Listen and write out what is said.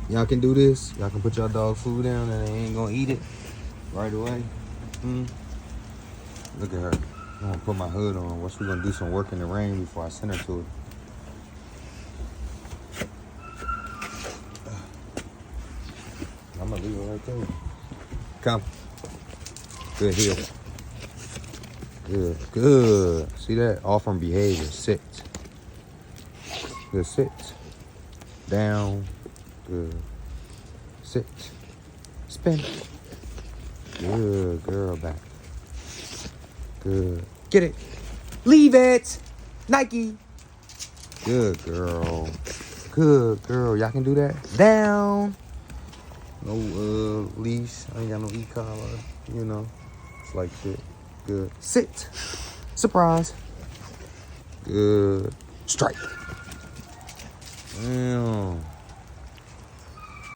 Y'all can do this. Y'all can put y'all dog food down and they ain't gonna eat it right away. Look at her. I'm gonna put my hood on. What's we gonna do some work in the rain before I send her to it. I'm gonna leave her right there. Come. Good heel. Good. Good. See that? All from behavior. Sit. Good. Sit. Down. Good. Sit. Spin. Good. Girl, back. Good. Get it. Leave it. Nike. Good girl. Good girl. Y'all can do that. Down. No leash. I ain't got no e-collar. You know. It's like shit. Good. Sit. Surprise. Good. Strike. Damn.